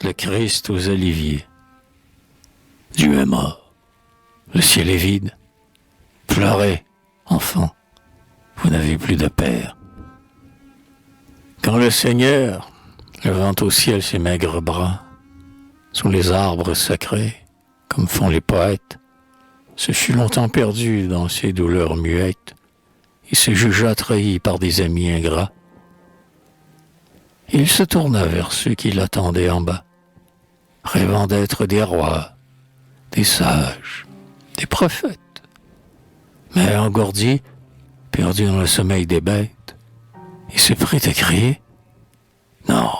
le Christ aux oliviers. Dieu est mort, le ciel est vide. Pleurez, enfants, vous n'avez plus de père. Quand le Seigneur, levant au ciel ses maigres bras, sous les arbres sacrés, comme font les poètes, se fut longtemps perdu dans ses douleurs muettes, et se jugea trahi par des amis ingrats. Il se tourna vers ceux qui l'attendaient en bas, rêvant d'être des rois, des sages, des prophètes. Mais engourdi, perdu dans le sommeil des bêtes, il se prit à crier « Non,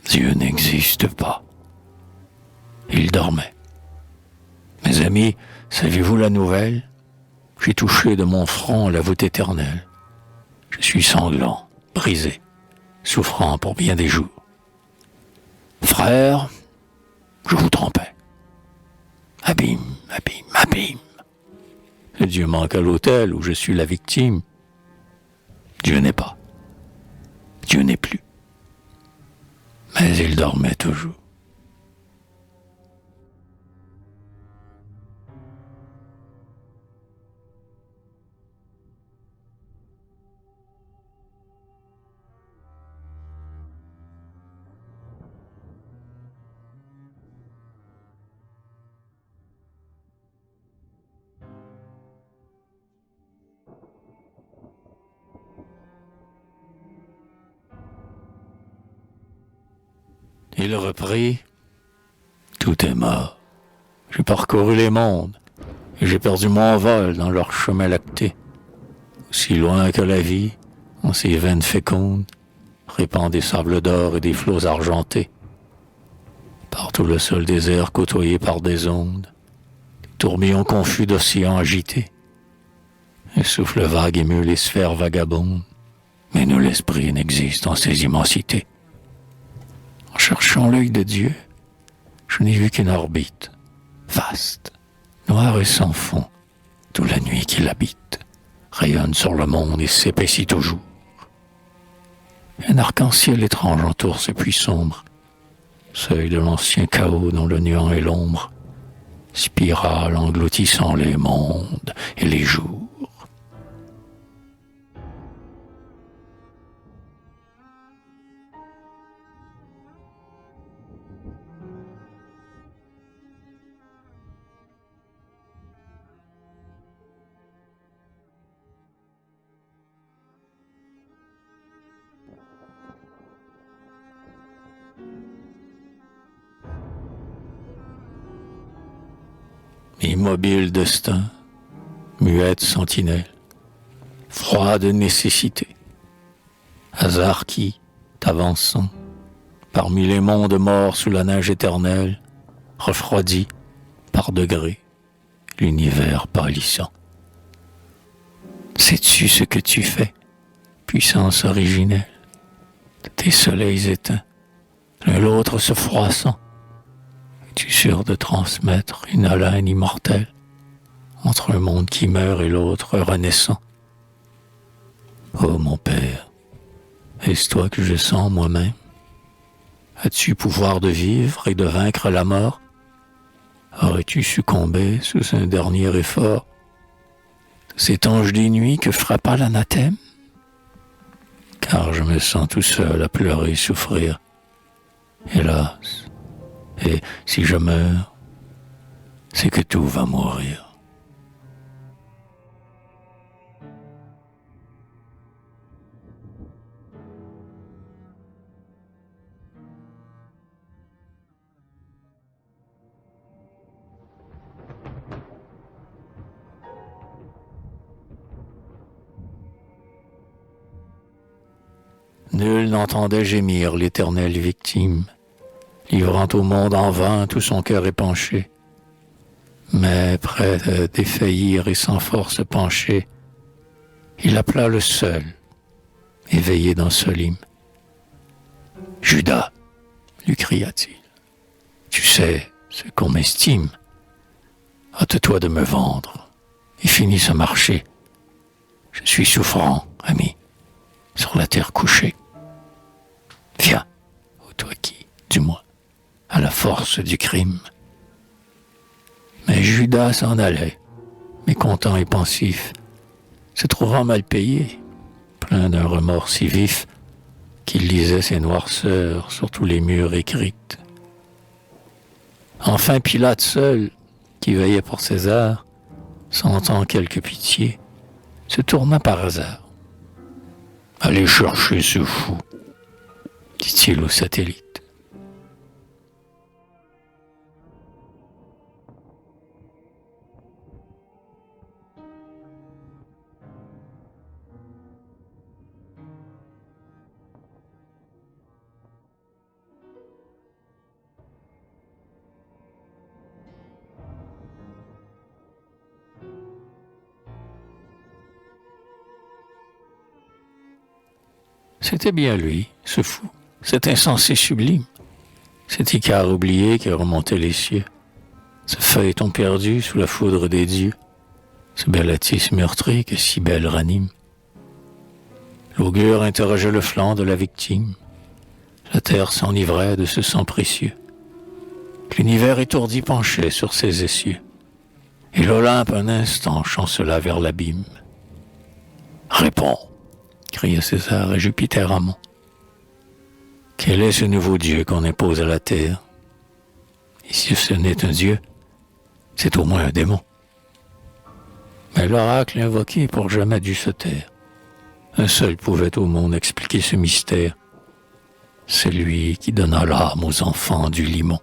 Dieu n'existe pas. » Il dormait. Mes amis, savez-vous la nouvelle? J'ai touché de mon front la voûte éternelle. Je suis sanglant, brisé, souffrant pour bien des jours. Frère, je vous trompais. Abîme, abîme, abîme. Dieu manque à l'autel où je suis la victime. Dieu n'est pas. Dieu n'est plus. Mais il dormait toujours. Il reprit, « Tout est mort. J'ai parcouru les mondes, et j'ai perdu mon vol dans leur chemin lacté. Aussi loin que la vie, en ces veines fécondes, répand des sables d'or et des flots argentés. Partout le sol désert côtoyé par des ondes, des tourbillons confus d'océans agités. Un souffle vague émeut les sphères vagabondes, mais nul esprit n'existe en ces immensités. En cherchant l'œil de Dieu, je n'ai vu qu'une orbite, vaste, noire et sans fond, d'où la nuit qui l'habite rayonne sur le monde et s'épaissit toujours. Un arc-en-ciel étrange entoure ce puits sombre, seuil de l'ancien chaos dont le néant est l'ombre, spirale engloutissant les mondes et les jours. Immobile destin, muette sentinelle, froide nécessité, hasard qui, t'avançant, parmi les mondes morts sous la neige éternelle, refroidit, par degrés, l'univers pâlissant. Sais-tu ce que tu fais, puissance originelle, de tes soleils éteints, l'un l'autre se froissant? Es-tu sûr de transmettre une haleine immortelle entre un monde qui meurt et l'autre renaissant? Oh mon père, est-ce toi que je sens moi-même? As-tu pouvoir de vivre et de vaincre la mort? Aurais-tu succombé sous un dernier effort? Cet ange des nuits que frappa l'anathème? Car je me sens tout seul à pleurer et souffrir. Hélas, et si je meurs, c'est que tout va mourir. Nul n'entendait gémir l'éternelle victime, livrant au monde en vain tout son cœur épanché. Mais près de défaillir et sans force penché, il appela le seul, éveillé dans ce hymne. « Judas, lui cria-t-il, tu sais ce qu'on m'estime. Hâte-toi de me vendre et finis ce marché. Je suis souffrant, ami, sur la terre couchée. Viens, ô toi qui, du moins, à la force du crime. Mais Judas s'en allait, mécontent et pensif, se trouvant mal payé, plein d'un remords si vif qu'il lisait ses noirceurs sur tous les murs écrites. Enfin Pilate seul, qui veillait pour César, sentant quelque pitié, se tourna par hasard. « Allez chercher ce fou », dit-il au satellite. C'était bien lui, ce fou, cet insensé sublime, cet Icare oublié qui remontait les cieux, ce feuilleton perdu sous la foudre des dieux, ce bel Attis meurtri que si belle ranime. L'augure interrogeait le flanc de la victime, la terre s'enivrait de ce sang précieux. L'univers étourdi penchait sur ses essieux, et l'Olympe un instant chancela vers l'abîme. « Réponds !» cria César à Jupiter amant. Quel est ce nouveau Dieu qu'on impose à la terre? Et si ce n'est un Dieu, c'est au moins un démon. Mais l'oracle invoqué pour jamais dut se taire. Un seul pouvait au monde expliquer ce mystère. C'est lui qui donna l'âme aux enfants du limon.